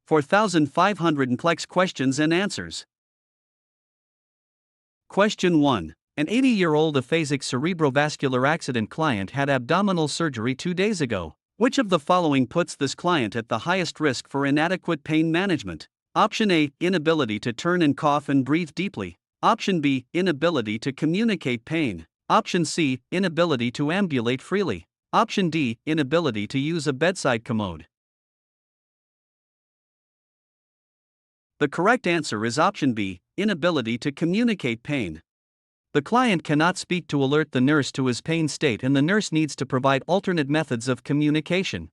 4,500 NCLEX questions and answers. Question 1. An 80-year-old aphasic cerebrovascular accident client had abdominal surgery 2 days ago. Which of the following puts this client at the highest risk for inadequate pain management? Option A. Inability to turn and cough and breathe deeply. Option B. Inability to communicate pain. Option C. Inability to ambulate freely. Option D. Inability to use a bedside commode. The correct answer is option B. Inability to communicate pain. The client cannot speak to alert the nurse to his pain state, and the nurse needs to provide alternate methods of communication.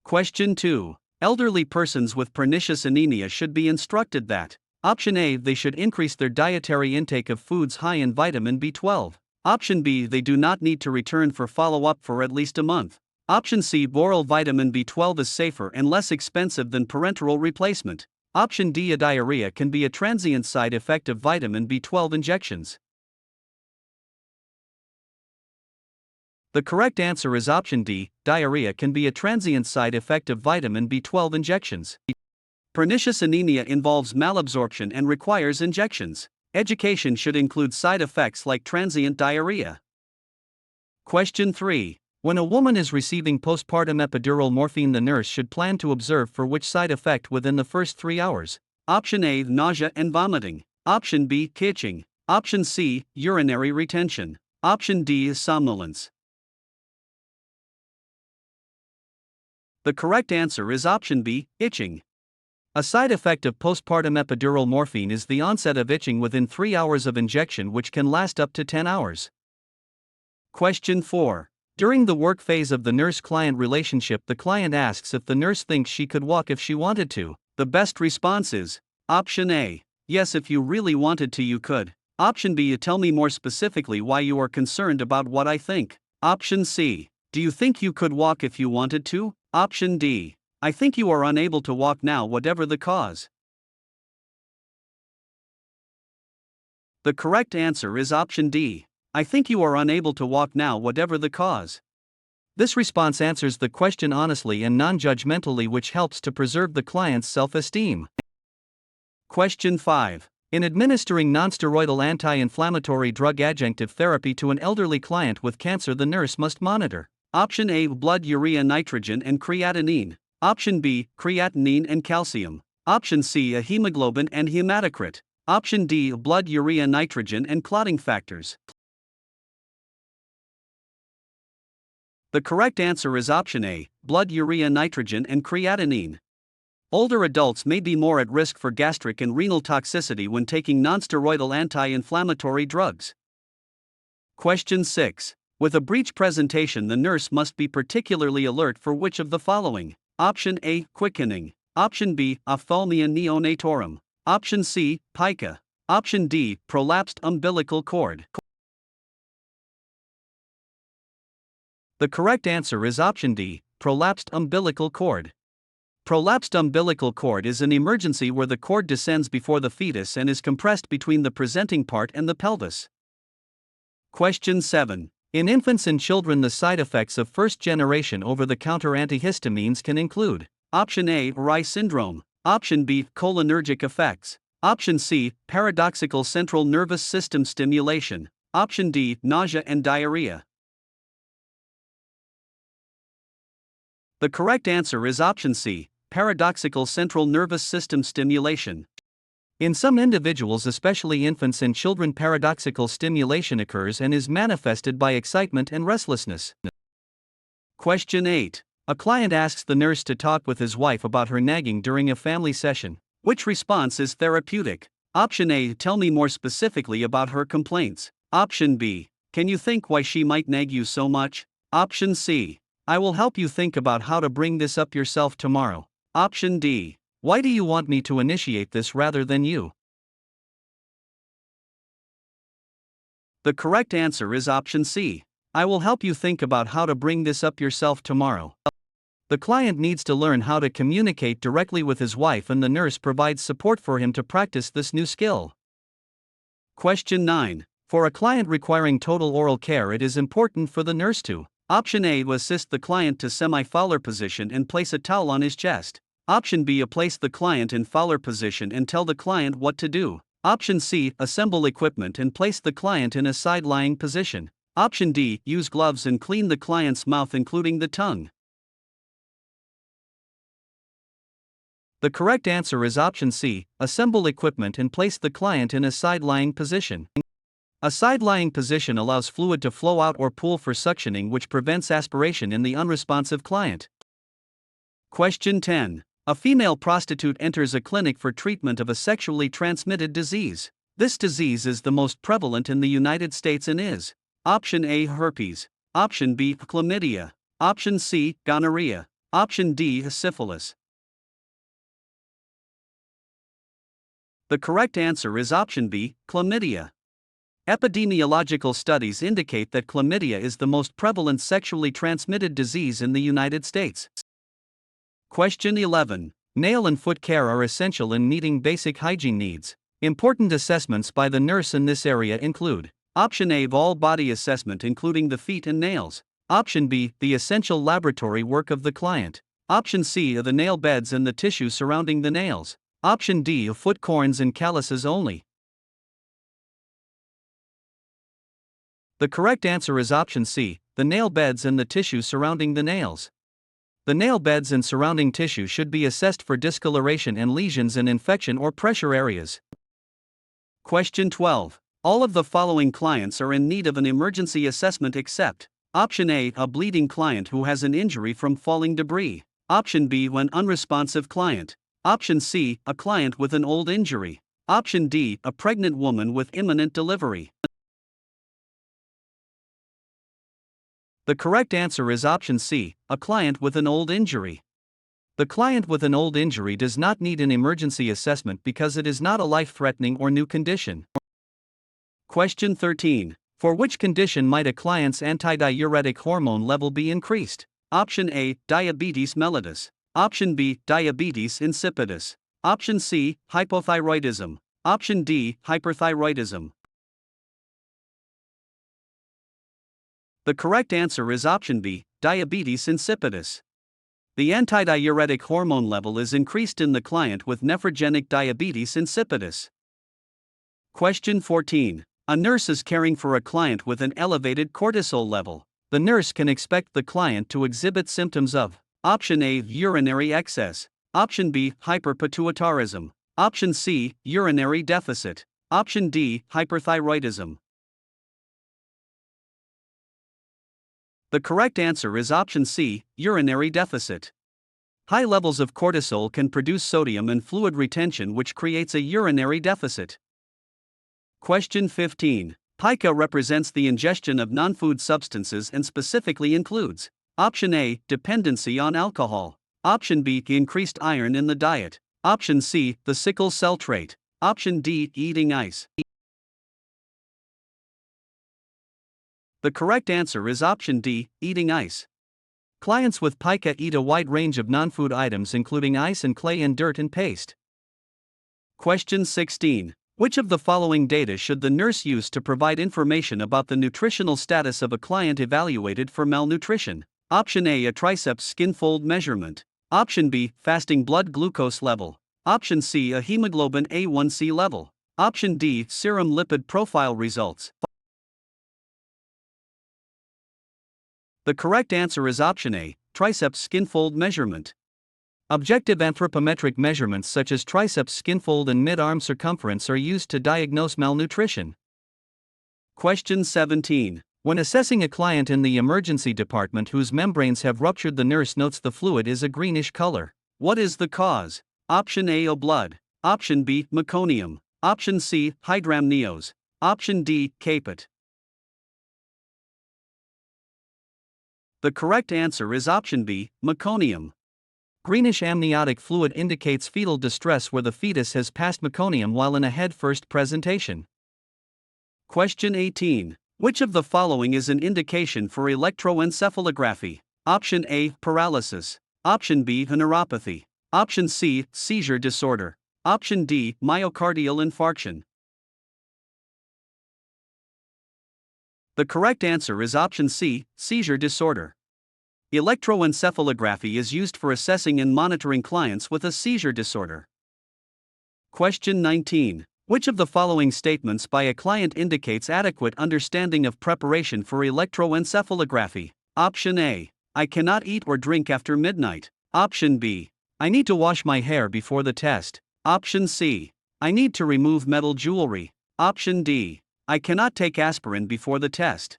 Question 2. Elderly persons with pernicious anemia should be instructed that: Option A. They should increase their dietary intake of foods high in vitamin B12. Option B. They do not need to return for follow-up for at least a month. Option C. Oral vitamin B12 is safer and less expensive than parenteral replacement. Option D. Diarrhea can be a transient side effect of vitamin B12 injections. The correct answer is option D. Diarrhea can be a transient side effect of vitamin B12 injections. Pernicious anemia involves malabsorption and requires injections. Education should include side effects like transient diarrhea. Question 3. When a woman is receiving postpartum epidural morphine, the nurse should plan to observe for which side effect within the first 3 hours. Option A. Nausea and vomiting. Option B. Itching. Option C. Urinary retention. Option D. Somnolence. The correct answer is option B. Itching. A side effect of postpartum epidural morphine is the onset of itching within 3 hours of injection, which can last up to 10 hours. Question 4. During the work phase of the nurse-client relationship, the client asks if the nurse thinks she could walk if she wanted to. The best response is option A. Yes, if you really wanted to, you could. Option B. Tell me more specifically why you are concerned about what I think. Option C. Do you think you could walk if you wanted to? Option D. I think you are unable to walk now, whatever the cause. The correct answer is option D. I think you are unable to walk now, whatever the cause. This response answers the question honestly and non-judgmentally, which helps to preserve the client's self-esteem. Question 5. In administering nonsteroidal anti-inflammatory drug adjunctive therapy to an elderly client with cancer, the nurse must monitor: Option A. Blood urea nitrogen and creatinine. Option B. Creatinine and calcium. Option C. A hemoglobin and hematocrit. Option D. Blood urea nitrogen and clotting factors. The correct answer is option A. Blood urea nitrogen and creatinine. Older adults may be more at risk for gastric and renal toxicity when taking nonsteroidal anti-inflammatory drugs. Question 6. With a breech presentation, the nurse must be particularly alert for which of the following? Option A. Quickening. Option B. Ophthalmia neonatorum. Option C. Pica. Option D. Prolapsed umbilical cord. The correct answer is option D. Prolapsed umbilical cord. Prolapsed umbilical cord is an emergency where the cord descends before the fetus and is compressed between the presenting part and the pelvis. Question 7. In infants and children, the side effects of first-generation over-the-counter antihistamines can include: Option A. Reye syndrome. Option B. Cholinergic effects. Option C. Paradoxical central nervous system stimulation. Option D. Nausea and diarrhea. The correct answer is option C. Paradoxical central nervous system stimulation. In some individuals, especially infants and children, paradoxical stimulation occurs and is manifested by excitement and restlessness. Question 8. A client asks the nurse to talk with his wife about her nagging during a family session. Which response is therapeutic? Option A. Tell me more specifically about her complaints. Option B. Can you think why she might nag you so much? Option C. I will help you think about how to bring this up yourself tomorrow. Option D. Why do you want me to initiate this rather than you? The correct answer is option C. I will help you think about how to bring this up yourself tomorrow. The client needs to learn how to communicate directly with his wife, and the nurse provides support for him to practice this new skill. Question 9. For a client requiring total oral care, it is important for the nurse to: Option A. Assist the client to semi-Fowler position and place a towel on his chest. Option B. Place the client in Fowler position and tell the client what to do. Option C. Assemble equipment and place the client in a side-lying position. Option D. Use gloves and clean the client's mouth including the tongue. The correct answer is option C. Assemble equipment and place the client in a side-lying position. A side-lying position allows fluid to flow out or pool for suctioning, which prevents aspiration in the unresponsive client. Question 10. A female prostitute enters a clinic for treatment of a sexually transmitted disease. This disease is the most prevalent in the United States and is: Option A. Herpes. Option B. Chlamydia. Option C. Gonorrhea. Option D. Syphilis. The correct answer is option B. Chlamydia. Epidemiological studies indicate that chlamydia is the most prevalent sexually transmitted disease in the United States. Question 11. Nail and foot care are essential in meeting basic hygiene needs. Important assessments by the nurse in this area include: Option A. All body assessment including the feet and nails. Option B. The essential laboratory work of the client. Option C. The nail beds and the tissue surrounding the nails. Option D. Foot corns and calluses only. The correct answer is option C. The nail beds and the tissue surrounding the nails. The nail beds and surrounding tissue should be assessed for discoloration and lesions in infection or pressure areas. Question 12. All of the following clients are in need of an emergency assessment except: Option A. A bleeding client who has an injury from falling debris. Option B. An unresponsive client. Option C. A client with an old injury. Option D. A pregnant woman with imminent delivery. The correct answer is option C. A client with an old injury. The client with an old injury does not need an emergency assessment because it is not a life-threatening or new condition. Question 13. For which condition might a client's antidiuretic hormone level be increased? Option A. Diabetes mellitus. Option B. Diabetes insipidus. Option C. Hypothyroidism. Option D. Hyperthyroidism. The correct answer is option B. Diabetes insipidus. The antidiuretic hormone level is increased in the client with nephrogenic diabetes insipidus. Question 14. A nurse is caring for a client with an elevated cortisol level. The nurse can expect the client to exhibit symptoms of: Option A. Urinary excess. Option B. Hyperpituitarism. Option C. Urinary deficit. Option D. Hyperthyroidism. The correct answer is option C. Urinary deficit. High levels of cortisol can produce sodium and fluid retention, which creates a urinary deficit. Question 15. Pica represents the ingestion of non-food substances and specifically includes: Option A. Dependency on alcohol. Option B. Increased iron in the diet. Option C. The sickle cell trait. Option D. Eating ice. The correct answer is option D. Eating ice. Clients with pica eat a wide range of non-food items including ice and clay and dirt and paste. Question 16. Which of the following data should the nurse use to provide information about the nutritional status of a client evaluated for malnutrition? Option A. A triceps skin fold measurement. Option B. Fasting blood glucose level. Option C. A hemoglobin A1C level. Option D. Serum lipid profile results. The correct answer is option A. Triceps skin fold measurement. Objective anthropometric measurements such as triceps skin fold and mid-arm circumference are used to diagnose malnutrition. Question 17. When assessing a client in the emergency department whose membranes have ruptured, the nurse notes the fluid is a greenish color. What is the cause? Option A. Blood. Option B. Meconium. Option C. Hydramnios. Option D. Caput. The correct answer is option B. Meconium. Greenish amniotic fluid indicates fetal distress where the fetus has passed meconium while in a head-first presentation. Question 18. Which of the following is an indication for electroencephalography? Option A. Paralysis. Option B. Neuropathy. Option C. Seizure disorder. Option D. Myocardial infarction. The correct answer is option C. Seizure disorder. Electroencephalography is used for assessing and monitoring clients with a seizure disorder. Question 19. Which of the following statements by a client indicates adequate understanding of preparation for electroencephalography? Option A. I cannot eat or drink after midnight. Option B. I need to wash my hair before the test. Option C. I need to remove metal jewelry. Option D. I cannot take aspirin before the test.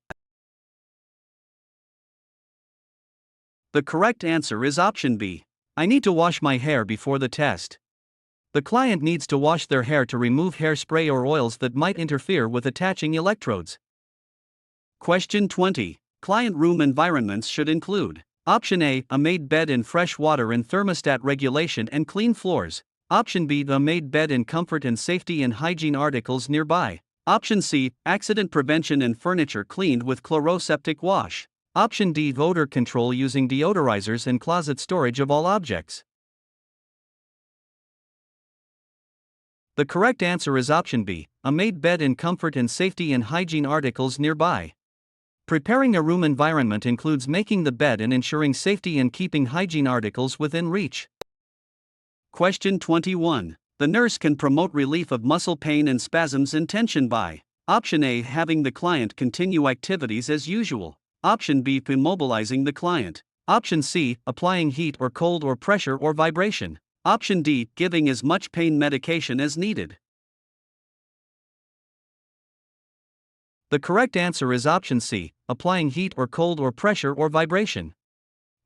The correct answer is option B. I need to wash my hair before the test. The client needs to wash their hair to remove hairspray or oils that might interfere with attaching electrodes. Question 20. Client room environments should include: Option A. A made bed in fresh water and thermostat regulation and clean floors. Option B. A made bed in comfort and safety and hygiene articles nearby. Option C. Accident prevention and furniture cleaned with chloroseptic wash. Option D. Odor control using deodorizers and closet storage of all objects. The correct answer is option B. A made bed in comfort and safety and hygiene articles nearby. Preparing a room environment includes making the bed and ensuring safety and keeping hygiene articles within reach. Question 21. The nurse can promote relief of muscle pain and spasms and tension by: Option A. Having the client continue activities as usual. Option B. Immobilizing the client. Option C. Applying heat or cold or pressure or vibration. Option D. Giving as much pain medication as needed. The correct answer is option C. Applying heat or cold or pressure or vibration.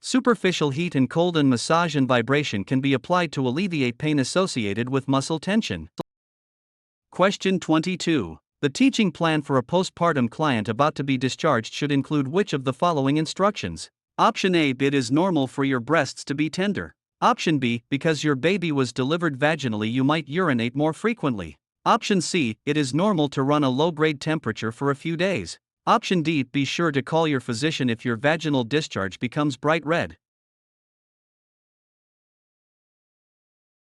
Superficial heat and cold and massage and vibration can be applied to alleviate pain associated with muscle tension. Question 22. The teaching plan for a postpartum client about to be discharged should include which of the following instructions? Option A. It is normal for your breasts to be tender. Option B. Because your baby was delivered vaginally, you might urinate more frequently. Option C. It is normal to run a low-grade temperature for a few days. Option D. Be sure to call your physician if your vaginal discharge becomes bright red.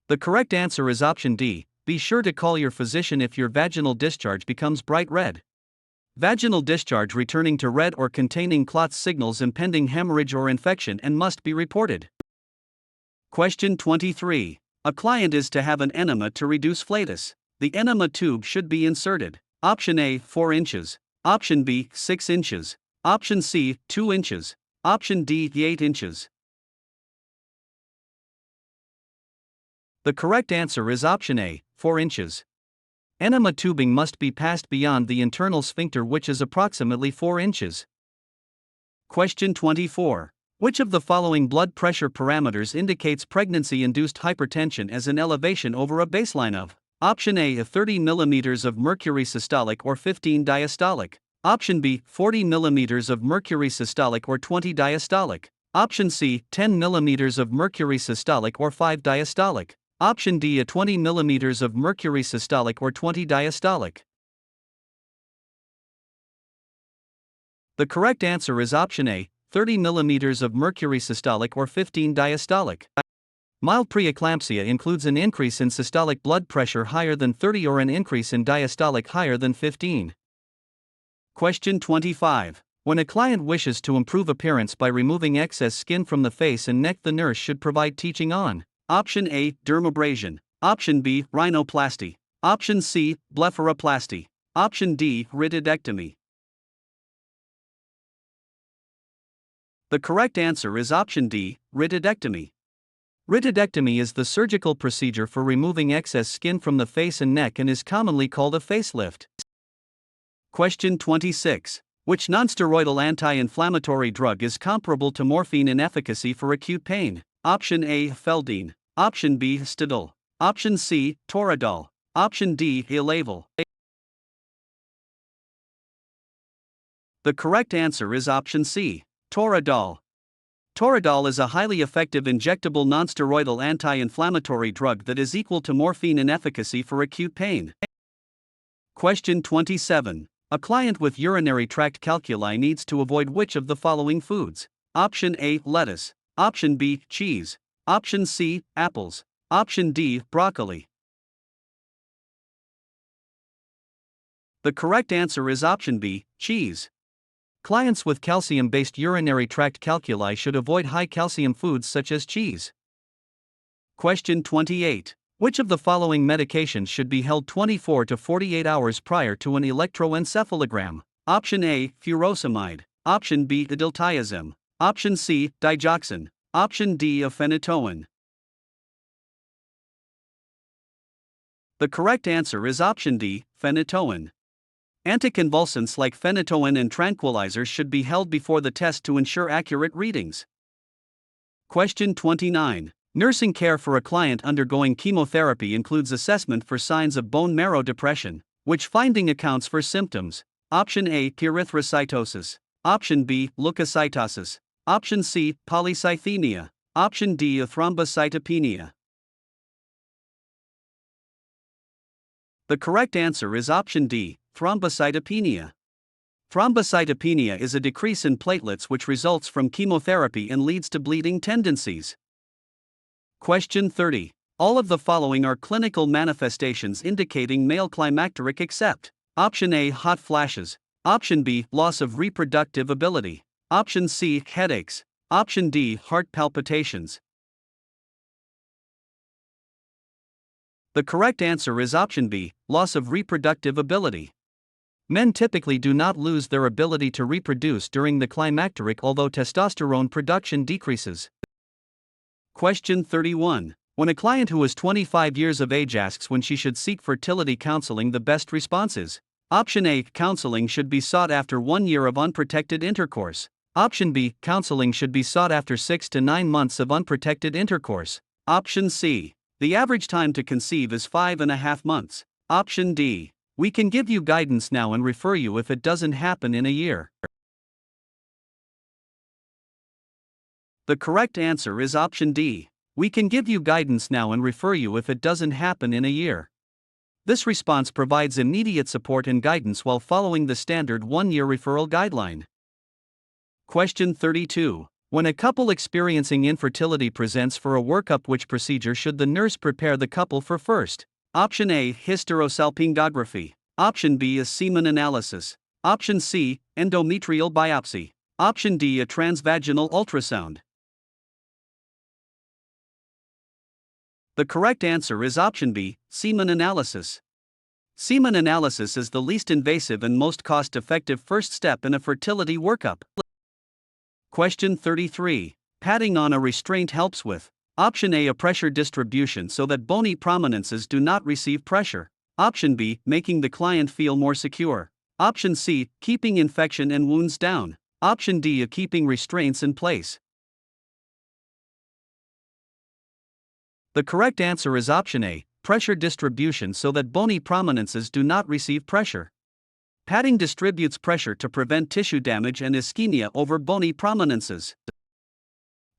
The correct answer is option D. Be sure to call your physician if your vaginal discharge becomes bright red. Vaginal discharge returning to red or containing clots signals impending hemorrhage or infection and must be reported. Question 23. A client is to have an enema to reduce flatus. The enema tube should be inserted. Option A. 4 inches. Option B. 6 inches. Option C. 2 inches. Option D. 8 inches. The correct answer is option A. 4 inches. Enema tubing must be passed beyond the internal sphincter, which is approximately 4 inches. Question 24. Which of the following blood pressure parameters indicates pregnancy-induced hypertension as an elevation over a baseline of: Option A. 30 mm of mercury systolic or 15 diastolic. Option B. 40 mm of mercury systolic or 20 diastolic. Option C. 10 mm of mercury systolic or 5 diastolic. Option D. 20 mm of mercury systolic or 20 diastolic. The correct answer is option A. 30 mm of mercury systolic or 15 diastolic. Mild preeclampsia includes an increase in systolic blood pressure higher than 30 or an increase in diastolic higher than 15. Question 25. When a client wishes to improve appearance by removing excess skin from the face and neck, the nurse should provide teaching on: Option A. Dermabrasion. Option B. Rhinoplasty. Option C. Blepharoplasty. Option D. Rhytidectomy. The correct answer is option D. Rhytidectomy. Rhytidectomy is the surgical procedure for removing excess skin from the face and neck and is commonly called a facelift. Question 26. Which nonsteroidal anti-inflammatory drug is comparable to morphine in efficacy for acute pain? Option A. Feldene. Option B. Stadil. Option C. Toradol. Option D. Elavil. The correct answer is option C. Toradol. Toradol is a highly effective injectable nonsteroidal anti-inflammatory drug that is equal to morphine in efficacy for acute pain. Question 27. A client with urinary tract calculi needs to avoid which of the following foods? Option A. Lettuce. Option B. Cheese. Option C. Apples. Option D. Broccoli. The correct answer is option B. Cheese. Clients with calcium-based urinary tract calculi should avoid high-calcium foods such as cheese. Question 28. Which of the following medications should be held 24 to 48 hours prior to an electroencephalogram? Option A, furosemide. Option B, diltiazem. Option C, digoxin. Option D, phenytoin. The correct answer is option D, phenytoin. Anticonvulsants like phenytoin and tranquilizers should be held before the test to ensure accurate readings. Question 29. Nursing care for a client undergoing chemotherapy includes assessment for signs of bone marrow depression, which finding accounts for symptoms. Option A, erythrocytosis. Option B, leukocytosis. Option C, polycythemia. Option D, thrombocytopenia. The correct answer is option D, thrombocytopenia. Thrombocytopenia is a decrease in platelets which results from chemotherapy and leads to bleeding tendencies. Question 30. All of the following are clinical manifestations indicating male climacteric except option A, hot flashes. Option B, loss of reproductive ability. Option C, headaches. Option D, heart palpitations. The correct answer is option B, loss of reproductive ability. Men typically do not lose their ability to reproduce during the climacteric, although testosterone production decreases. Question 31. When a client who is 25 years of age asks when she should seek fertility counseling, the best response is option A, counseling should be sought after 1 year of unprotected intercourse. Option B, counseling should be sought after 6 to 9 months of unprotected intercourse. Option C, the average time to conceive is 5.5 months. Option D, we can give you guidance now and refer you if it doesn't happen in a year. The correct answer is option D. We can give you guidance now and refer you if it doesn't happen in a year. This response provides immediate support and guidance while following the standard 1-year referral guideline. Question 32. When a couple experiencing infertility presents for a workup, which procedure should the nurse prepare the couple for first? Option A, hysterosalpingography. Option B, a semen analysis. Option C, endometrial biopsy. Option D, a transvaginal ultrasound. The correct answer is option B, semen analysis. Semen analysis is the least invasive and most cost-effective first step in a fertility workup. Question 33. Padding on a restraint helps with option A, a pressure distribution so that bony prominences do not receive pressure. Option B, making the client feel more secure. Option C, keeping infection and wounds down. Option D, keeping restraints in place. The correct answer is option A, pressure distribution so that bony prominences do not receive pressure. Padding distributes pressure to prevent tissue damage and ischemia over bony prominences.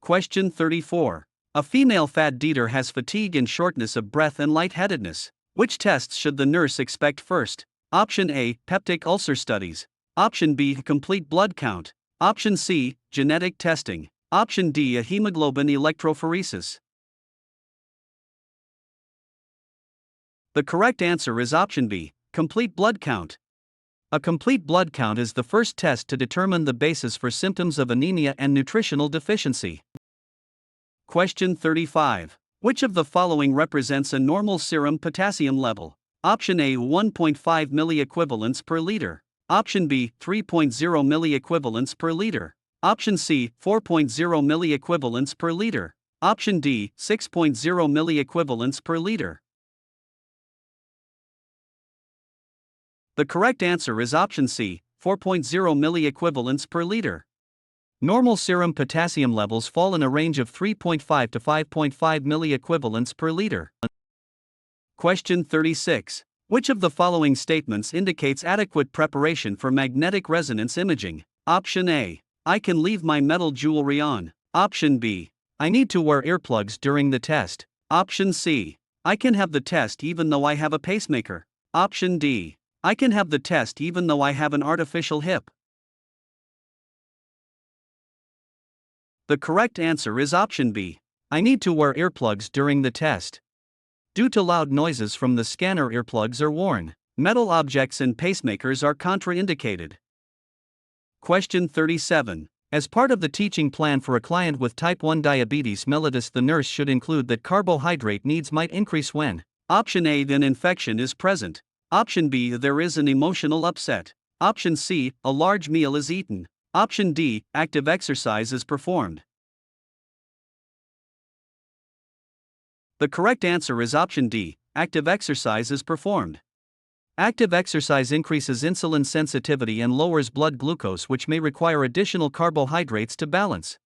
Question 34. A female fad eater has fatigue and shortness of breath and lightheadedness. Which tests should the nurse expect first? Option A, peptic ulcer studies. Option B, complete blood count. Option C, genetic testing. Option D, a hemoglobin electrophoresis. The correct answer is option B, complete blood count. A complete blood count is the first test to determine the basis for symptoms of anemia and nutritional deficiency. Question 35. Which of the following represents a normal serum potassium level? Option A, 1.5 milliequivalents per liter. Option B, 3.0 milliequivalents per liter. Option C, 4.0 milliequivalents per liter. Option D, 6.0 milliequivalents per liter. The correct answer is option C, 4.0 milliequivalents per liter. Normal serum potassium levels fall in a range of 3.5 to 5.5 milliequivalents per liter. Question 36. Which of the following statements indicates adequate preparation for magnetic resonance imaging? Option A, I can leave my metal jewelry on. Option B, I need to wear earplugs during the test. Option C, I can have the test even though I have a pacemaker. Option D, I can have the test even though I have an artificial hip. The correct answer is option B. I need to wear earplugs during the test. Due to loud noises from the scanner, earplugs are worn. Metal objects and pacemakers are contraindicated. Question 37. As part of the teaching plan for a client with type 1 diabetes mellitus, the nurse should include that carbohydrate needs might increase when Option A, an infection is present. Option B, there is an emotional upset. Option C, a large meal is eaten. Option D, active exercise is performed. The correct answer is option D, active exercise is performed. Active exercise increases insulin sensitivity and lowers blood glucose, which may require additional carbohydrates to balance.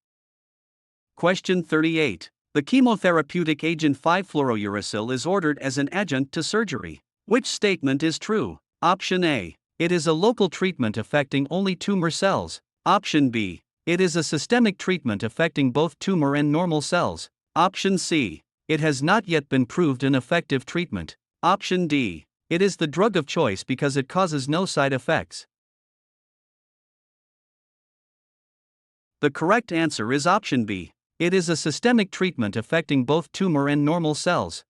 Question 38. The chemotherapeutic agent 5-fluorouracil is ordered as an adjunct to surgery. Which statement is true? Option A. It is a local treatment affecting only tumor cells. Option B. It is a systemic treatment affecting both tumor and normal cells. Option C. It has not yet been proved an effective treatment. Option D. It is the drug of choice because it causes no side effects. The correct answer is option B. It is a systemic treatment affecting both tumor and normal cells.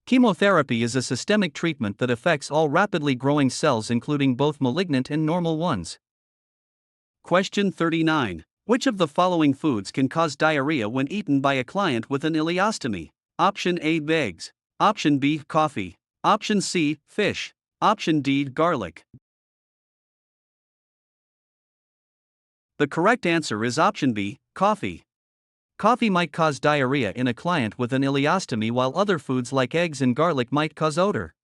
Chemotherapy is a systemic treatment that affects all rapidly growing cells, including both malignant and normal ones. Question 39. Which of the following foods can cause diarrhea when eaten by a client with an ileostomy? Option A, eggs. Option B, coffee. Option C, fish. Option D, garlic. The correct answer is option B, coffee. Coffee might cause diarrhea in a client with an ileostomy, while other foods like eggs and garlic might cause odor.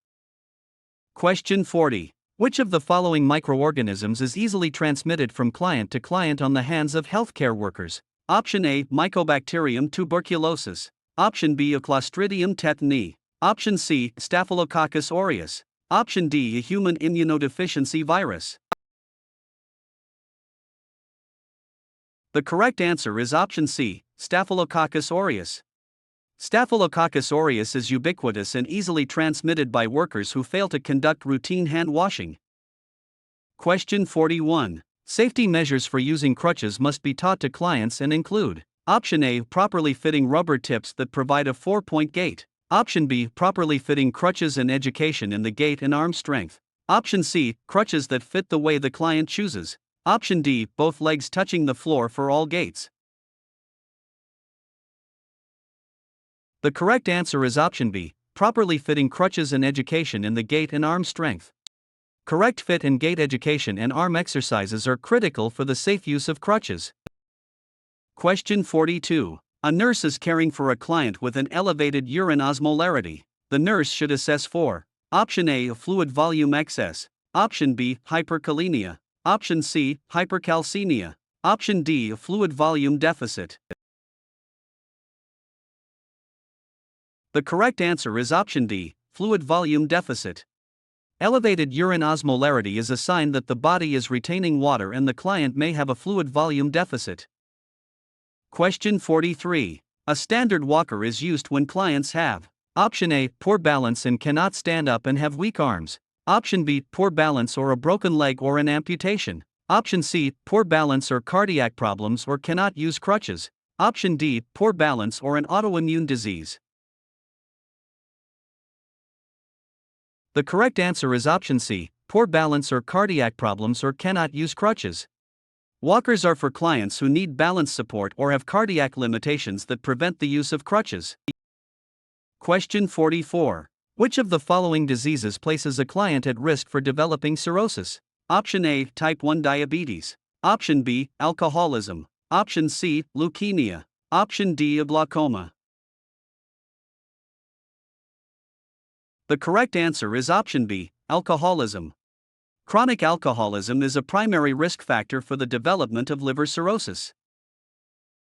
Question 40. Which of the following microorganisms is easily transmitted from client to client on the hands of healthcare workers? Option A, Mycobacterium tuberculosis. Option B, Clostridium tetani. Option C, Staphylococcus aureus. Option D, a human immunodeficiency virus. The correct answer is option C, Staphylococcus aureus. Staphylococcus aureus is ubiquitous and easily transmitted by workers who fail to conduct routine hand washing. Question 41. Safety measures for using crutches must be taught to clients and include: Option A, properly fitting rubber tips that provide a 4-point gait. Option B, properly fitting crutches and education in the gait and arm strength. Option C, crutches that fit the way the client chooses. Option D, both legs touching the floor for all gaits. The correct answer is option B, properly fitting crutches and education in the gait and arm strength. Correct fit and gait education and arm exercises are critical for the safe use of crutches. Question 42. A nurse is caring for a client with an elevated urine osmolarity. The nurse should assess for: Option A, fluid volume excess. Option B, hyperkalemia. Option C, hypercalcemia. Option D, fluid volume deficit. The correct answer is option D, fluid volume deficit. Elevated urine osmolarity is a sign that the body is retaining water and the client may have a fluid volume deficit. Question 43. A standard walker is used when clients have: Option A, poor balance and cannot stand up and have weak arms. Option B, poor balance or a broken leg or an amputation. Option C, poor balance or cardiac problems or cannot use crutches. Option D, poor balance or an autoimmune disease. The correct answer is option C, poor balance or cardiac problems or cannot use crutches. Walkers are for clients who need balance support or have cardiac limitations that prevent the use of crutches. Question 44. Which of the following diseases places a client at risk for developing cirrhosis? Option A, type 1 diabetes. Option B, alcoholism. Option C, leukemia. Option D, glaucoma. The correct answer is option B, alcoholism. Chronic alcoholism is a primary risk factor for the development of liver cirrhosis.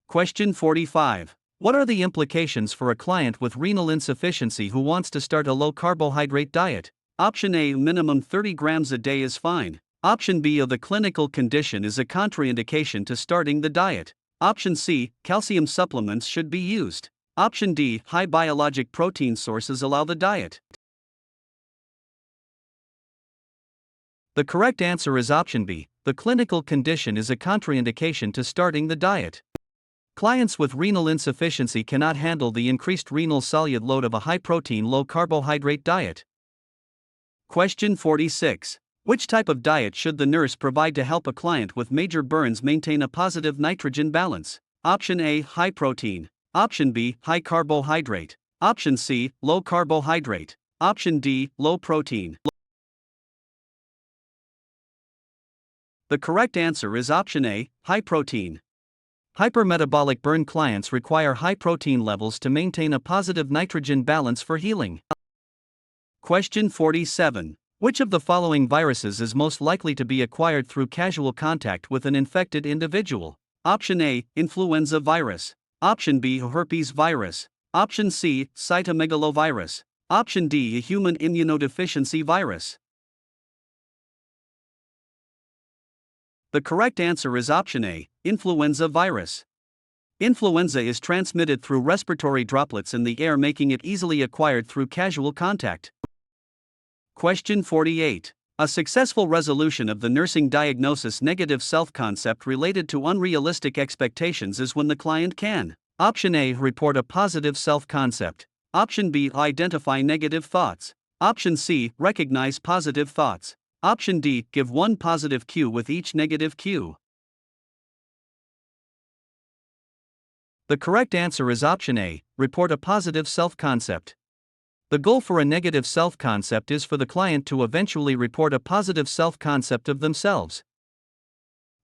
Question 45. What are the implications for a client with renal insufficiency who wants to start a low-carbohydrate diet? Option A, minimum 30 grams a day is fine. Option B, the clinical condition is a contraindication to starting the diet. Option C, calcium supplements should be used. Option D, high biologic protein sources allow the diet. The correct answer is option B, the clinical condition is a contraindication to starting the diet. Clients with renal insufficiency cannot handle the increased renal solute load of a high-protein, low-carbohydrate diet. Question 46. Which type of diet should the nurse provide to help a client with major burns maintain a positive nitrogen balance? Option A, high protein. Option B, high carbohydrate. Option C, low carbohydrate. Option D, low protein. The correct answer is option A, high protein. Hypermetabolic burn clients require high protein levels to maintain a positive nitrogen balance for healing. Question 47. Which of the following viruses is most likely to be acquired through casual contact with an infected individual? Option A, influenza virus. Option B, herpes virus. Option C, cytomegalovirus. Option D, a human immunodeficiency virus. The correct answer is option A, influenza virus. Influenza is transmitted through respiratory droplets in the air, making it easily acquired through casual contact. Question 48. A successful resolution of the nursing diagnosis negative self-concept related to unrealistic expectations is when the client can: Option A, report a positive self-concept. Option B, identify negative thoughts. Option C, recognize positive thoughts. Option D, give one positive cue with each negative cue. The correct answer is option A, report a positive self-concept. The goal for a negative self-concept is for the client to eventually report a positive self-concept of themselves.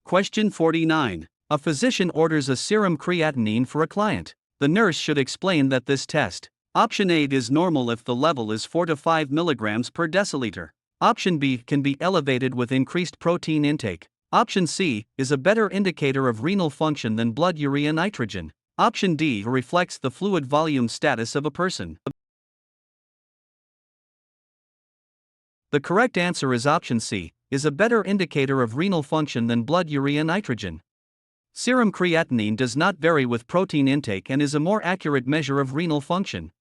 Question 49. A physician orders a serum creatinine for a client. The nurse should explain that this test: Option A is normal if the level is 4 to 5 mg per deciliter. Option B can be elevated with increased protein intake. Option C is a better indicator of renal function than blood urea nitrogen. Option D reflects the fluid volume status of a person. The correct answer is option C, is a better indicator of renal function than blood urea nitrogen. Serum creatinine does not vary with protein intake and is a more accurate measure of renal function.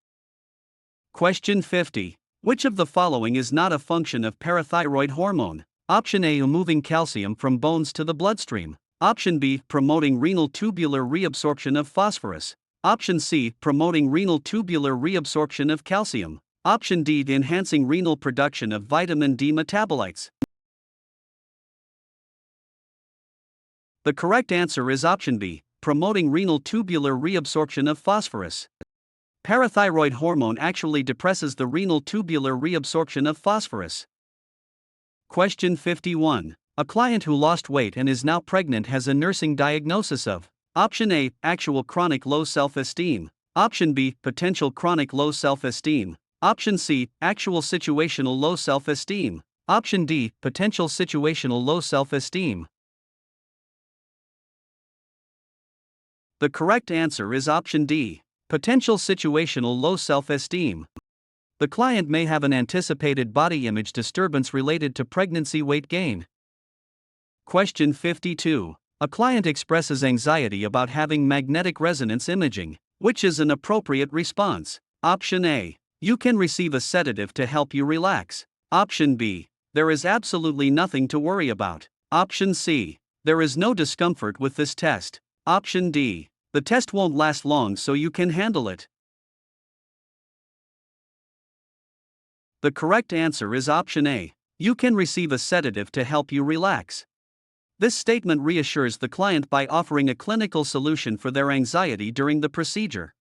Question 50. Which of the following is not a function of parathyroid hormone? Option A, moving calcium from bones to the bloodstream. Option B, promoting renal tubular reabsorption of phosphorus. Option C, promoting renal tubular reabsorption of calcium. Option D, enhancing renal production of vitamin D metabolites. The correct answer is option B, promoting renal tubular reabsorption of phosphorus. Parathyroid hormone actually depresses the renal tubular reabsorption of phosphorus. Question 51. A client who lost weight and is now pregnant has a nursing diagnosis of: Option A, actual chronic low self-esteem. Option B, potential chronic low self-esteem. Option C, actual situational low self-esteem. Option D, potential situational low self-esteem. The correct answer is option D, potential situational low self-esteem. The client may have an anticipated body image disturbance related to pregnancy weight gain. Question 52. A client expresses anxiety about having magnetic resonance imaging. Which is an appropriate response? Option A, you can receive a sedative to help you relax. Option B, there is absolutely nothing to worry about. Option C, there is no discomfort with this test. Option D, the test won't last long so you can handle it. The correct answer is option A, you can receive a sedative to help you relax. This statement reassures the client by offering a clinical solution for their anxiety during the procedure.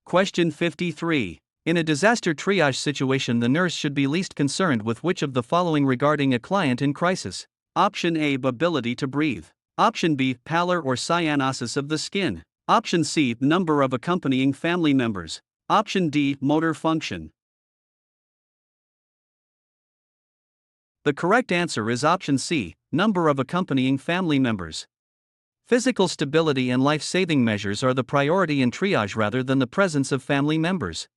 Question 53. In a disaster triage situation, the nurse should be least concerned with which of the following regarding a client in crisis? Option A, ability to breathe. Option B, pallor or cyanosis of the skin. Option C, number of accompanying family members. Option D, motor function. The correct answer is option C, number of accompanying family members. Physical stability and life-saving measures are the priority in triage rather than the presence of family members.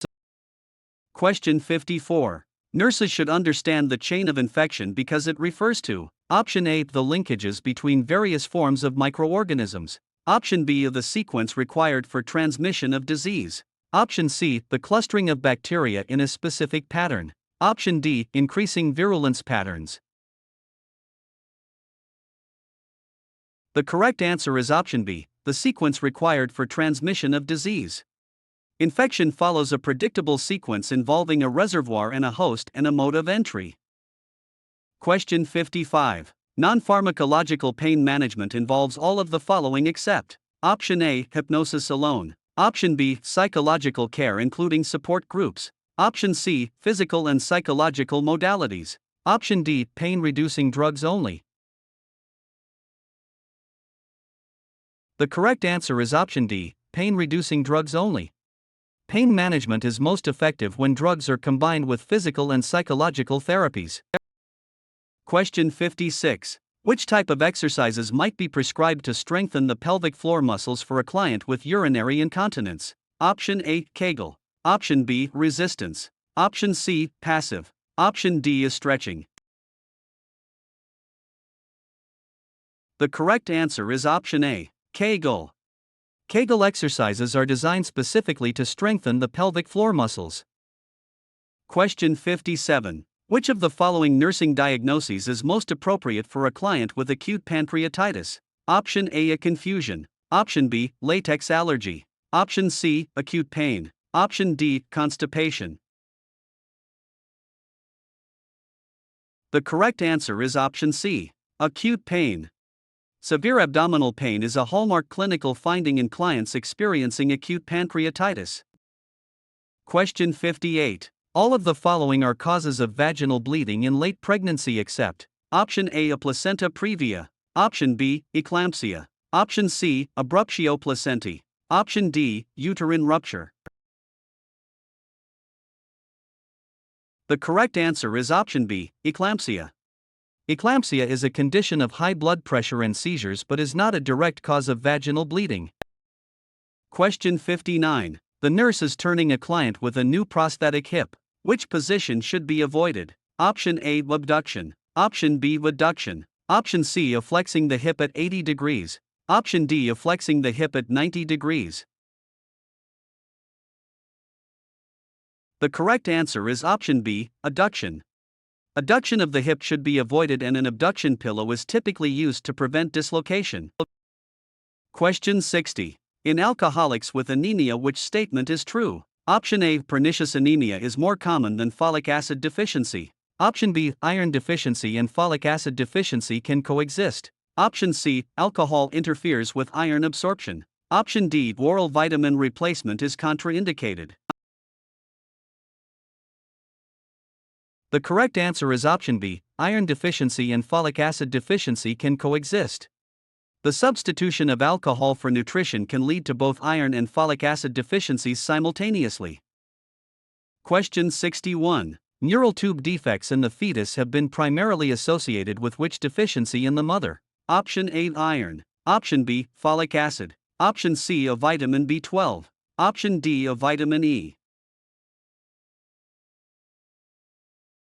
Question 54. Nurses should understand the chain of infection because it refers to: Option A, the linkages between various forms of microorganisms. Option B, the sequence required for transmission of disease. Option C, the clustering of bacteria in a specific pattern. Option D, increasing virulence patterns. The correct answer is option B, the sequence required for transmission of disease. Infection follows a predictable sequence involving a reservoir and a host and a mode of entry. Question 55. Non-pharmacological pain management involves all of the following except: Option A, hypnosis alone. Option B, psychological care including support groups. Option C, physical and psychological modalities. Option D, pain-reducing drugs only. The correct answer is option D, pain-reducing drugs only. Pain management is most effective when drugs are combined with physical and psychological therapies. Question 56. Which type of exercises might be prescribed to strengthen the pelvic floor muscles for a client with urinary incontinence? Option A, Kegel. Option B, resistance. Option C, passive. Option D is stretching. The correct answer is option A, Kegel. Kegel exercises are designed specifically to strengthen the pelvic floor muscles. Question 57. Which of the following nursing diagnoses is most appropriate for a client with acute pancreatitis? Option A, a confusion. Option B, latex allergy. Option C, acute pain. Option D, constipation. The correct answer is option C, acute pain. Severe abdominal pain is a hallmark clinical finding in clients experiencing acute pancreatitis. Question 58. All of the following are causes of vaginal bleeding in late pregnancy except: Option A, a placenta previa. Option B, eclampsia. Option C, abruptio placentae. Option D, uterine rupture. The correct answer is option B, eclampsia. Eclampsia is a condition of high blood pressure and seizures but is not a direct cause of vaginal bleeding. Question 59. The nurse is turning a client with a new prosthetic hip. Which position should be avoided? Option A, abduction. Option B, adduction. Option C, flexing the hip at 80 degrees. Option D, flexing the hip at 90 degrees. The correct answer is option B, adduction. Adduction of the hip should be avoided and an abduction pillow is typically used to prevent dislocation. Question 60. In alcoholics with anemia, which statement is true? Option A, pernicious anemia is more common than folic acid deficiency. Option B, iron deficiency and folic acid deficiency can coexist. Option C, alcohol interferes with iron absorption. Option D, oral vitamin replacement is contraindicated. The correct answer is option B, iron deficiency and folic acid deficiency can coexist. The substitution of alcohol for nutrition can lead to both iron and folic acid deficiencies simultaneously. Question 61. Neural tube defects in the fetus have been primarily associated with which deficiency in the mother? Option A, iron. Option B, folic acid. Option C, a vitamin B12. Option D, a vitamin E.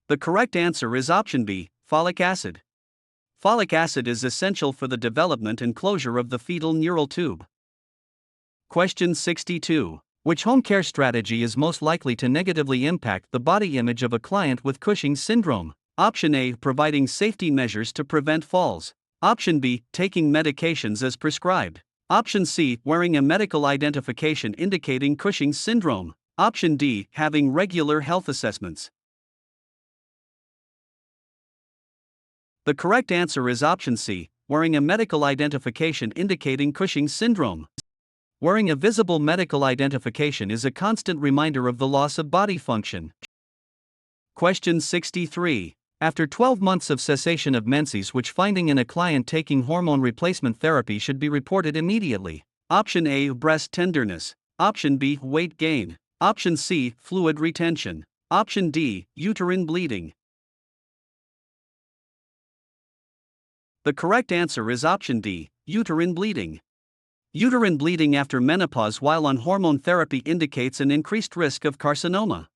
The correct answer is option B, folic acid. Folic acid is essential for the development and closure of the fetal neural tube. Question 62. Which home care strategy is most likely to negatively impact the body image of a client with Cushing's syndrome? Option A, providing safety measures to prevent falls. Option B, taking medications as prescribed. Option C, wearing a medical identification indicating Cushing's syndrome. Option D, having regular health assessments. The correct answer is option C, wearing a medical identification indicating Cushing's syndrome. Wearing a visible medical identification is a constant reminder of the loss of body function. Question 63. After 12 months of cessation of menses, which finding in a client taking hormone replacement therapy should be reported immediately? Option A, breast tenderness. Option B, weight gain. Option C, fluid retention. Option D, uterine bleeding. The correct answer is option D, uterine bleeding. Uterine bleeding after menopause while on hormone therapy indicates an increased risk of carcinoma.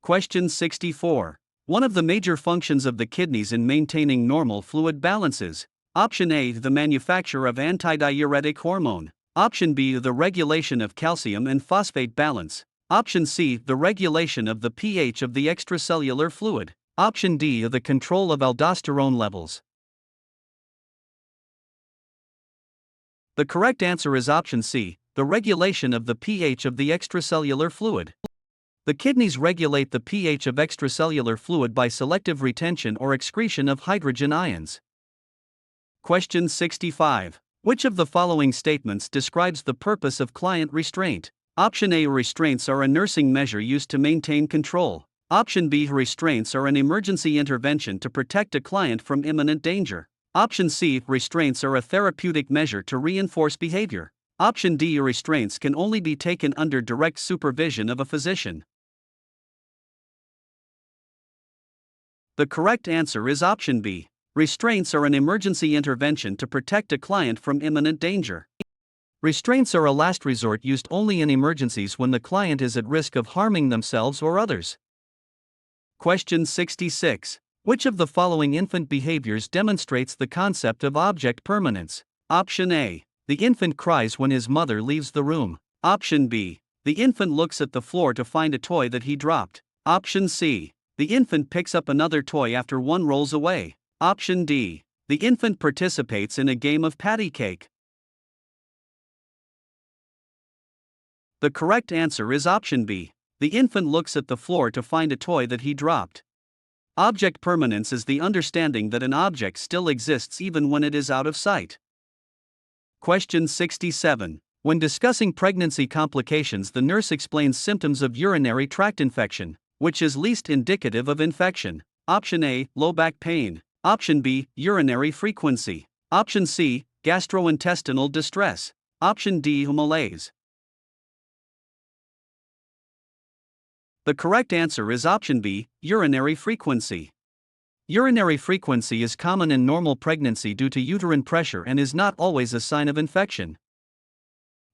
Question 64. One of the major functions of the kidneys in maintaining normal fluid balance is: Option A, the manufacture of antidiuretic hormone. Option B, the regulation of calcium and phosphate balance. Option C, the regulation of the pH of the extracellular fluid. Option D, the control of aldosterone levels. The correct answer is option C, the regulation of the pH of the extracellular fluid. The kidneys regulate the pH of extracellular fluid by selective retention or excretion of hydrogen ions. Question 65. Which of the following statements describes the purpose of client restraint? Option A. Restraints are a nursing measure used to maintain control. Option B. Restraints are an emergency intervention to protect a client from imminent danger. Option C. Restraints are a therapeutic measure to reinforce behavior. Option D. Restraints can only be taken under direct supervision of a physician. The correct answer is option B. Restraints are an emergency intervention to protect a client from imminent danger. Restraints are a last resort used only in emergencies when the client is at risk of harming themselves or others. Question 66. Which of the following infant behaviors demonstrates the concept of object permanence? Option A. The infant cries when his mother leaves the room. Option B. The infant looks at the floor to find a toy that he dropped. Option C. The infant picks up another toy after one rolls away. Option D. The infant participates in a game of patty cake. The correct answer is option B. The infant looks at the floor to find a toy that he dropped. Object permanence is the understanding that an object still exists even when it is out of sight. Question 67. When discussing pregnancy complications, the nurse explains symptoms of urinary tract infection, which is least indicative of infection. Option A. Low back pain. Option B. Urinary frequency. Option C. Gastrointestinal distress. Option D. Malaise. The correct answer is option B. Urinary frequency. Urinary frequency is common in normal pregnancy due to uterine pressure and is not always a sign of infection.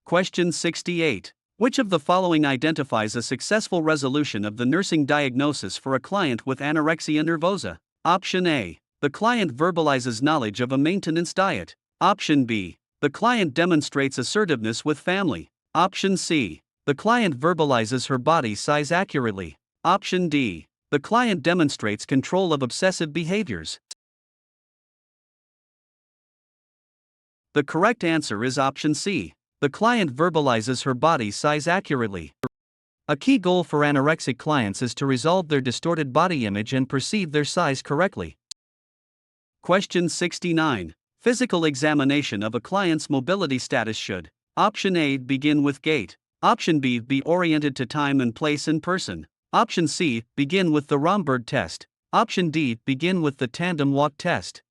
Question 68. Which of the following identifies a successful resolution of the nursing diagnosis for a client with anorexia nervosa? Option A. The client verbalizes knowledge of a maintenance diet. Option B. The client demonstrates assertiveness with family. Option C. The client verbalizes her body size accurately. Option D. The client demonstrates control of obsessive behaviors. The correct answer is option C. The client verbalizes her body size accurately. A key goal for anorexic clients is to resolve their distorted body image and perceive their size correctly. Question 69. Physical examination of a client's mobility status should: Option A. Begin with gait. Option B. Be oriented to time and place and person. Option C. Begin with the Romberg test. Option D. Begin with the tandem walk test.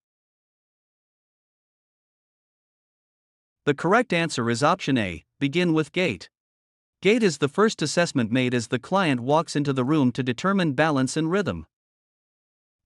The correct answer is option A. Begin with gait. Gait is the first assessment made as the client walks into the room to determine balance and rhythm.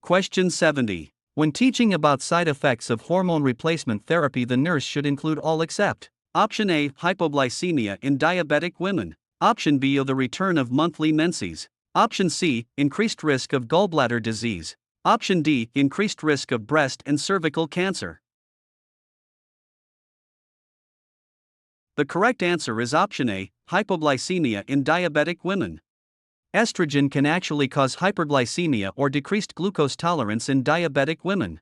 Question 70. When teaching about side effects of hormone replacement therapy, the nurse should include all except: Option A. Hypoglycemia in diabetic women. Option B. The return of monthly menses. Option C. Increased risk of gallbladder disease. Option D. Increased risk of breast and cervical cancer. The correct answer is option A. Hypoglycemia in diabetic women. Estrogen can actually cause hyperglycemia or decreased glucose tolerance in diabetic women.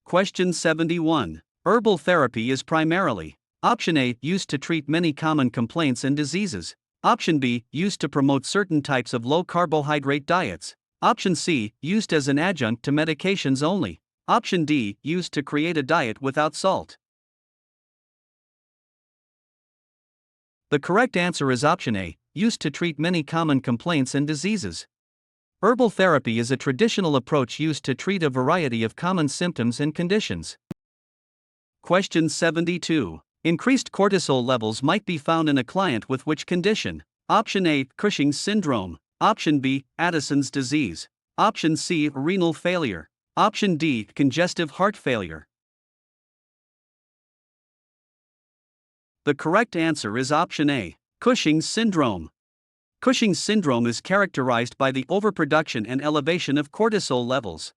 Question 71. Herbal therapy is primarily: Option A. Used to treat many common complaints and diseases. Option B. Used to promote certain types of low-carbohydrate diets. Option C. Used as an adjunct to medications only. Option D. Used to create a diet without salt. The correct answer is option A. Used to treat many common complaints and diseases. Herbal therapy is a traditional approach used to treat a variety of common symptoms and conditions. Question 72. Increased cortisol levels might be found in a client with which condition? Option A. Cushing's syndrome. Option B. Addison's disease. Option C. Renal failure. Option D. Congestive heart failure. The correct answer is option A. Cushing's syndrome. Cushing's syndrome is characterized by the overproduction and elevation of cortisol levels.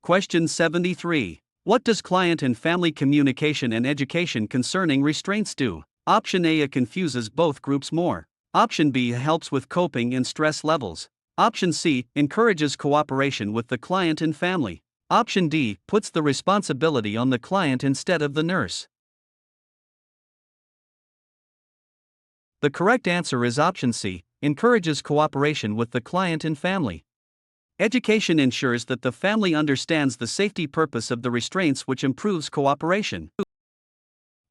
Question 73. What does client and family communication and education concerning restraints do? Option A. It confuses both groups more. Option B. Helps with coping and stress levels. Option C. Encourages cooperation with the client and family. Option D. Puts the responsibility on the client instead of the nurse. The correct answer is option C. encourages cooperation with the client and family. Education ensures that the family understands the safety purpose of the restraints, which improves cooperation.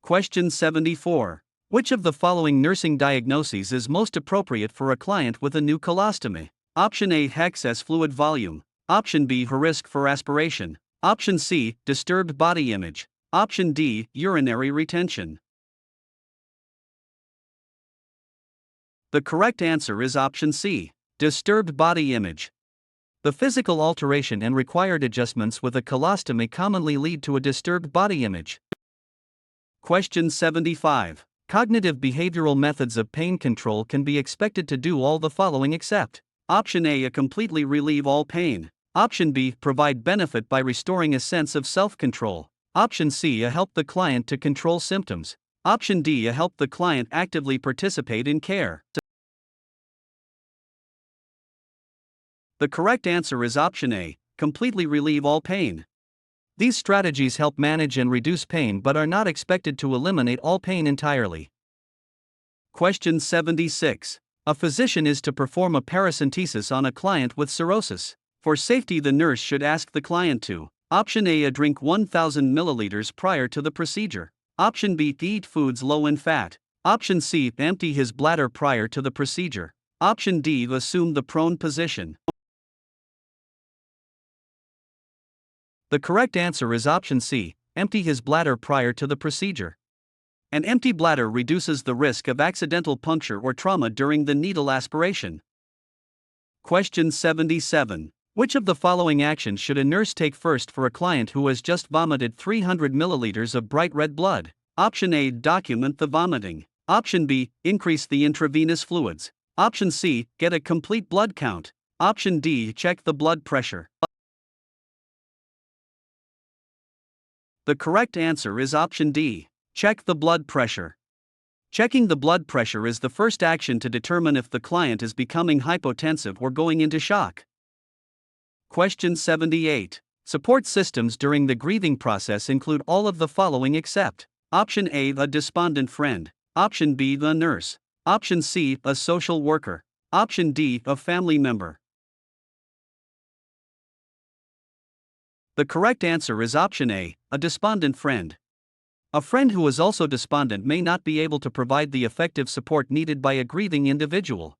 Question 74. Which of the following nursing diagnoses is most appropriate for a client with a new colostomy? Option A, excess fluid volume. Option B, risk for aspiration. Option C, disturbed body image. Option D, urinary retention. The correct answer is option C, disturbed body image. The physical alteration and required adjustments with a colostomy commonly lead to a disturbed body image. Question 75. Cognitive behavioral methods of pain control can be expected to do all the following except: Option A, completely relieve all pain. Option B, provide benefit by restoring a sense of self-control. Option C, help the client to control symptoms. Option D, help the client actively participate in care. The correct answer is option A, completely relieve all pain. These strategies help manage and reduce pain but are not expected to eliminate all pain entirely. Question 76. A physician is to perform a paracentesis on a client with cirrhosis. For safety, the nurse should ask the client to: Option A, drink 1,000 milliliters prior to the procedure. Option B, eat foods low in fat. Option C, empty his bladder prior to the procedure. Option D, assume the prone position. The correct answer is option C, empty his bladder prior to the procedure. An empty bladder reduces the risk of accidental puncture or trauma during the needle aspiration. Question 77. Which of the following actions should a nurse take first for a client who has just vomited 300 milliliters of bright red blood? Option A, document the vomiting. Option B, increase the intravenous fluids. Option C, get a complete blood count. Option D, check the blood pressure. The correct answer is option D, check the blood pressure. Checking the blood pressure is the first action to determine if the client is becoming hypotensive or going into shock. Question 78. Support systems during the grieving process include all of the following except: Option A, a despondent friend. Option B, the nurse. Option C, a social worker. Option D, a family member. The correct answer is option A, a despondent friend. A friend who is also despondent may not be able to provide the effective support needed by a grieving individual.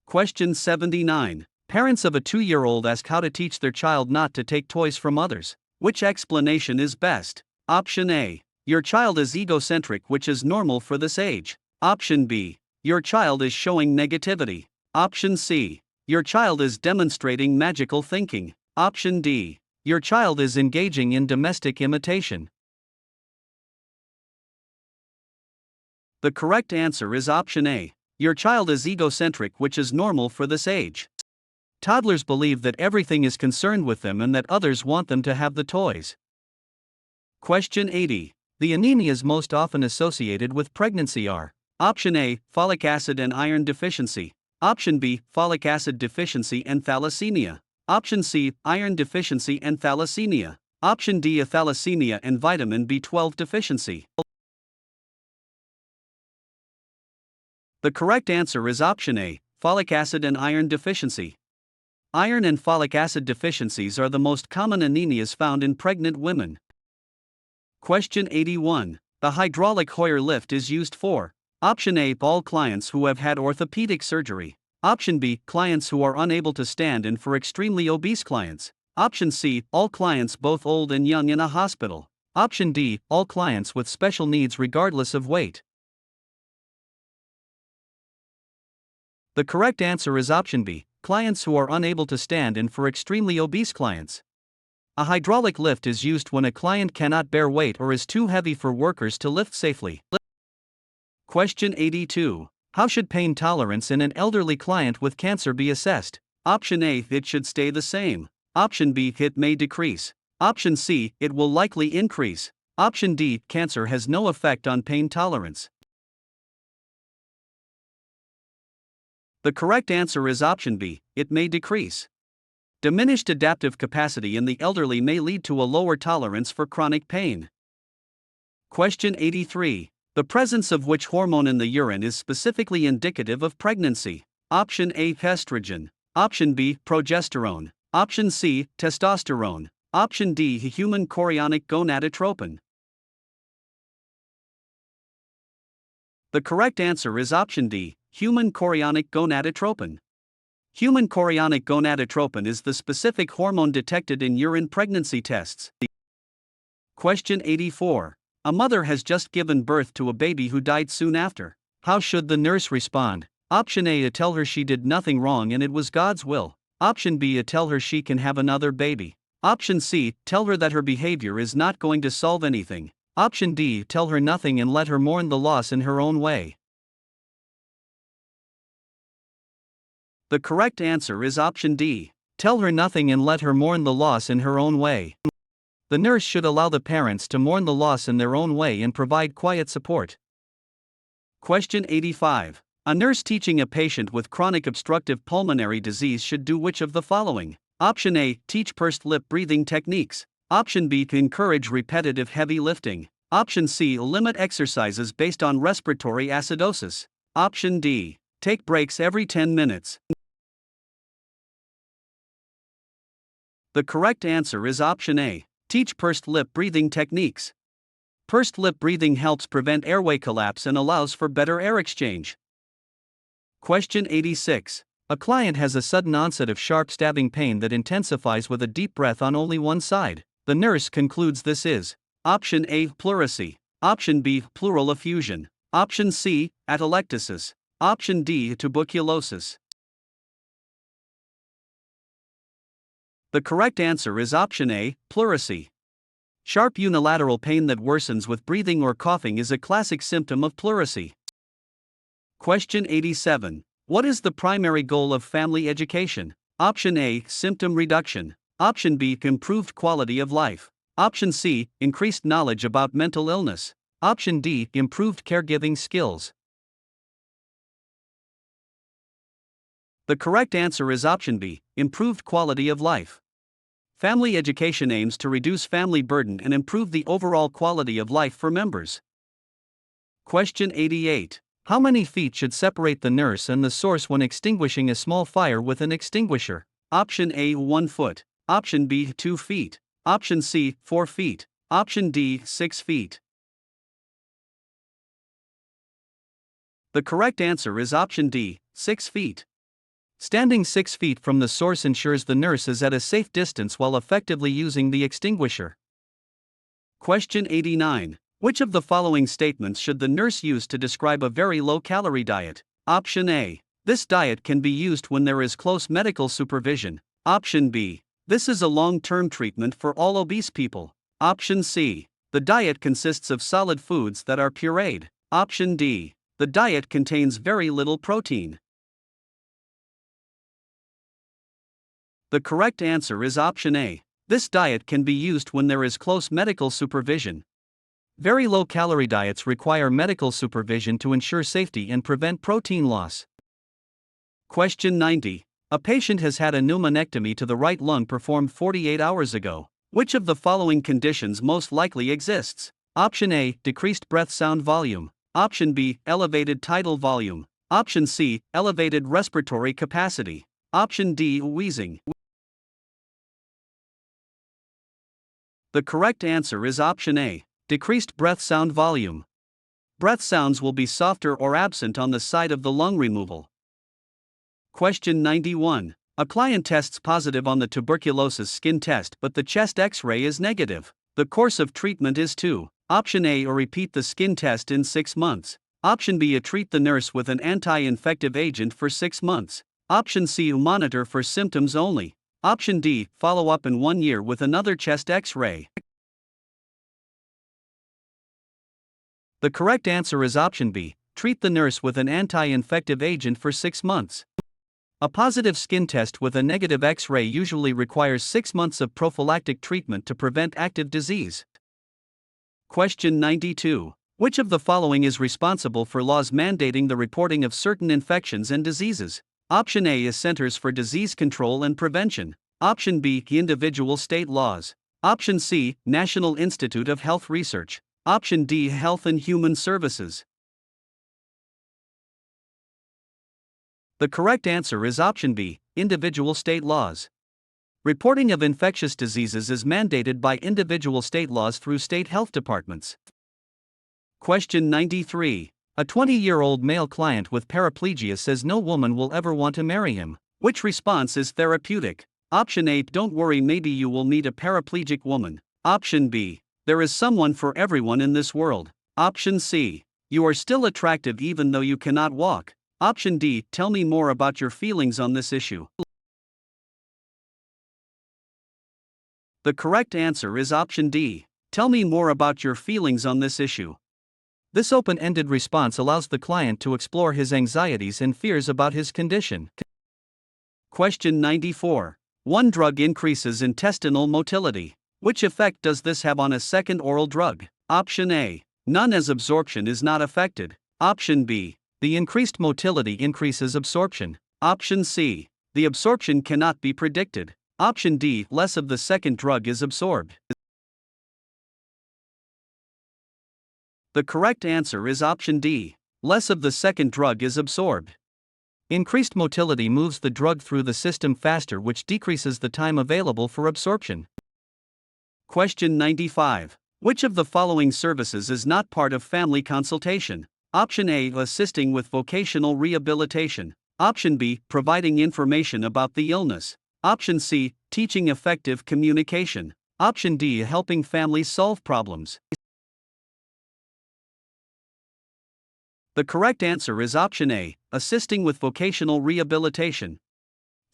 Question 79. Parents of a 2-year-old ask how to teach their child not to take toys from others. Which explanation is best? Option A, your child is egocentric, which is normal for this age. Option B, your child is showing negativity. Option C, your child is demonstrating magical thinking. Option D, your child is engaging in domestic imitation. The correct answer is option A, your child is egocentric, which is normal for this age. Toddlers believe that everything is concerned with them and that others want them to have the toys. Question 80. The anemias most often associated with pregnancy are: Option A, folic acid and iron deficiency. Option B, folic acid deficiency and thalassemia. Option C, iron deficiency and thalassemia. Option D, thalassemia and vitamin B12 deficiency. The correct answer is option A, folic acid and iron deficiency. Iron and folic acid deficiencies are the most common anemias found in pregnant women. Question 81. The hydraulic Hoyer lift is used for: Option A, all clients who have had orthopedic surgery. Option B, clients who are unable to stand, and for extremely obese clients. Option C, all clients both old and young in a hospital. Option D, all clients with special needs regardless of weight. The correct answer is option B, clients who are unable to stand and for extremely obese clients. A hydraulic lift is used when a client cannot bear weight or is too heavy for workers to lift safely. Question 82. How should pain tolerance in an elderly client with cancer be assessed? Option A, it should stay the same. Option B, it may decrease. Option C, it will likely increase. Option D, cancer has no effect on pain tolerance. The correct answer is option B, it may decrease. Diminished adaptive capacity in the elderly may lead to a lower tolerance for chronic pain. Question 83. The presence of which hormone in the urine is specifically indicative of pregnancy? Option A, estrogen. Option B, progesterone. Option C, testosterone. Option D, human chorionic gonadotropin. The correct answer is option D, human chorionic gonadotropin. Human chorionic gonadotropin is the specific hormone detected in urine pregnancy tests. Question 84. A mother has just given birth to a baby who died soon after. How should the nurse respond? Option A, tell her she did nothing wrong and it was God's will. Option B, tell her she can have another baby. Option C, tell her that her behavior is not going to solve anything. Option D, tell her nothing and let her mourn the loss in her own way. The correct answer is option D. Tell her nothing and let her mourn the loss in her own way. The nurse should allow the parents to mourn the loss in their own way and provide quiet support. Question 85. A nurse teaching a patient with chronic obstructive pulmonary disease should do which of the following? Option A, teach pursed lip breathing techniques. Option B, encourage repetitive heavy lifting. Option C, limit exercises based on respiratory acidosis. Option D, take breaks every 10 minutes. The correct answer is option A, teach pursed lip breathing techniques. Pursed lip breathing helps prevent airway collapse and allows for better air exchange. Question 86. A client has a sudden onset of sharp stabbing pain that intensifies with a deep breath on only one side. The nurse concludes this is option A, pleurisy. Option B, pleural effusion. Option C, atelectasis. Option D, tuberculosis. The correct answer is option A, pleurisy. Sharp unilateral pain that worsens with breathing or coughing is a classic symptom of pleurisy. Question 87. What is the primary goal of family education? Option A, symptom reduction. Option B, improved quality of life. Option C, increased knowledge about mental illness. Option D, improved caregiving skills. The correct answer is option B, improved quality of life. Family education aims to reduce family burden and improve the overall quality of life for members. Question 88. How many feet should separate the nurse and the source when extinguishing a small fire with an extinguisher? Option A, 1 foot. Option B, 2 feet. Option C, 4 feet. Option D, 6 feet. The correct answer is option D, 6 feet. Standing 6 feet from the source ensures the nurse is at a safe distance while effectively using the extinguisher. Question 89. Which of the following statements should the nurse use to describe a very low-calorie diet? Option A. This diet can be used when there is close medical supervision. Option B. This is a long-term treatment for all obese people. Option C. The diet consists of solid foods that are pureed. Option D. The diet contains very little protein. The correct answer is option A. This diet can be used when there is close medical supervision. Very low-calorie diets require medical supervision to ensure safety and prevent protein loss. Question 90. A patient has had a pneumonectomy to the right lung performed 48 hours ago. Which of the following conditions most likely exists? Option A, decreased breath sound volume. Option B, elevated tidal volume. Option C, elevated respiratory capacity. Option D, wheezing. The correct answer is option A, decreased breath sound volume. Breath sounds will be softer or absent on the side of the lung removal. Question 91. A client tests positive on the tuberculosis skin test but the chest X-ray is negative. The course of treatment is to: Option A, or repeat the skin test in 6 months. Option B, treat the nurse with an anti-infective agent for 6 months. Option C, monitor for symptoms only. Option D, follow up in 1 year with another chest X-ray. The correct answer is option B, treat the nurse with an anti-infective agent for 6 months. A positive skin test with a negative X-ray usually requires 6 months of prophylactic treatment to prevent active disease. Question 92. Which of the following is responsible for laws mandating the reporting of certain infections and diseases? Option A is Centers for Disease Control and Prevention. Option B, individual state laws. Option C, National Institute of Health Research. Option D. Health and Human Services. The correct answer is option B. Individual state laws. Reporting of infectious diseases is mandated by individual state laws through state health departments. Question 93. A 20-year-old male client with paraplegia says no woman will ever want to marry him. Which response is therapeutic? Option A. Don't worry, maybe you will meet a paraplegic woman. Option B. There is someone for everyone in this world. Option C. You are still attractive even though you cannot walk. Option D. Tell me more about your feelings on this issue. The correct answer is option D. Tell me more about your feelings on this issue. This open-ended response allows the client to explore his anxieties and fears about his condition. Question 94. One drug increases intestinal motility. Which effect does this have on a second oral drug? Option A. None, as absorption is not affected. Option B. The increased motility increases absorption. Option C. The absorption cannot be predicted. Option D. Less of the second drug is absorbed. The correct answer is option D. Less of the second drug is absorbed. Increased motility moves the drug through the system faster, which decreases the time available for absorption. Question 95. Which of the following services is not part of family consultation? Option A. Assisting with vocational rehabilitation. Option B. Providing information about the illness. Option C. Teaching effective communication. Option D. Helping families solve problems. The correct answer is option A. Assisting with vocational rehabilitation.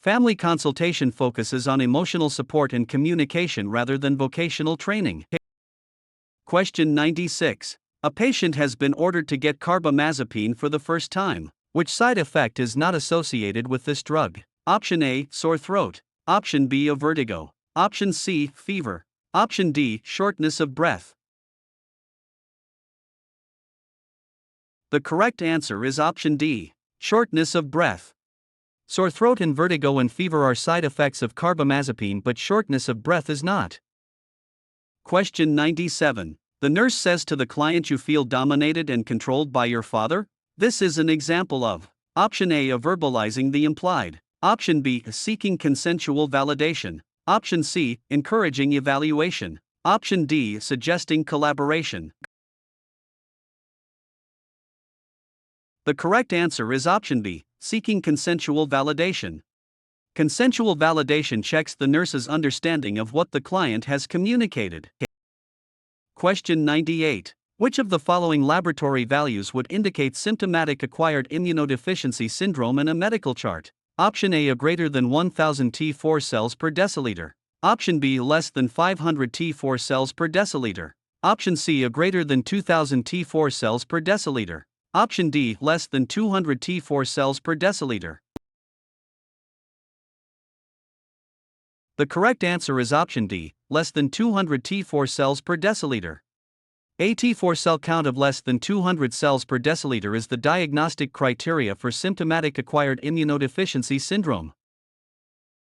Family consultation focuses on emotional support and communication rather than vocational training. Question 96. A patient has been ordered to get carbamazepine for the first time. Which side effect is not associated with this drug? Option A. Sore throat. Option B. A vertigo. Option C. Fever. Option D. Shortness of breath. The correct answer is option D. Shortness of breath. Sore throat and vertigo and fever are side effects of carbamazepine, but shortness of breath is not. Question 97. The nurse says to the client, you feel dominated and controlled by your father? This is an example of option A. Verbalizing the implied. Option B. Seeking consensual validation. Option C. Encouraging evaluation. Option D. Suggesting collaboration. The correct answer is option B. Seeking consensual validation. Consensual validation checks the nurse's understanding of what the client has communicated. Question 98. Which of the following laboratory values would indicate symptomatic acquired immunodeficiency syndrome in a medical chart? Option A. Greater than 1000 T4 cells per deciliter. Option B. Less than 500 T4 cells per deciliter. Option C. Greater than 2000 T4 cells per deciliter. Option D. Less than 200 T4 cells per deciliter. The correct answer is option D. Less than 200 T4 cells per deciliter. A T4 cell count of less than 200 cells per deciliter is the diagnostic criteria for symptomatic acquired immunodeficiency syndrome.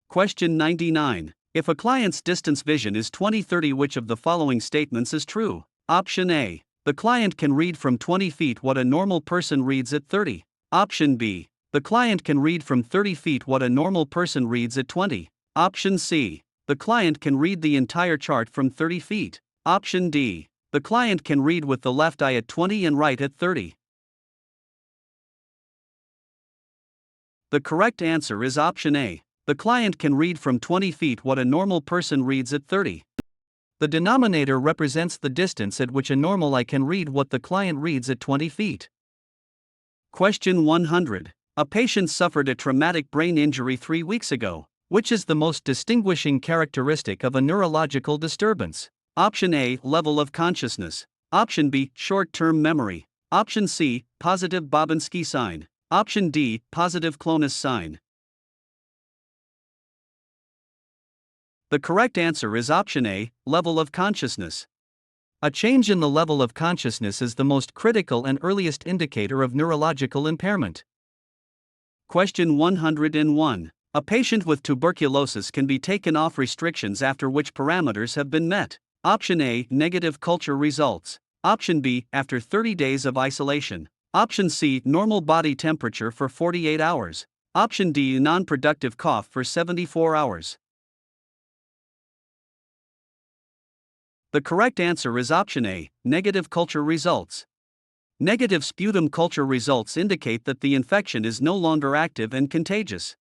Question 99. If a client's distance vision is 20/30, which of the following statements is true? Option A. The client can read from 20 feet what a normal person reads at 30. Option B. The client can read from 30 feet what a normal person reads at 20. Option C. The client can read the entire chart from 30 feet. Option D. The client can read with the left eye at 20 and right at 30. The correct answer is option A. The client can read from 20 feet what a normal person reads at 30. The denominator represents the distance at which a normal eye can read what the client reads at 20 feet. Question 100. A patient suffered a traumatic brain injury 3 weeks ago. Which is the most distinguishing characteristic of a neurological disturbance? Option A. Level of consciousness. Option B. Short-term memory. Option C. Positive Babinski sign. Option D. Positive Clonus sign. The correct answer is option A. Level of consciousness. A change in the level of consciousness is the most critical and earliest indicator of neurological impairment. Question 101. A patient with tuberculosis can be taken off restrictions after which parameters have been met? Option A. Negative culture results. Option B, after 30 days of isolation. Option C, normal body temperature for 48 hours. Option D, non-productive cough for 74 hours. The correct answer is option A, negative culture results. Negative sputum culture results indicate that the infection is no longer active and contagious.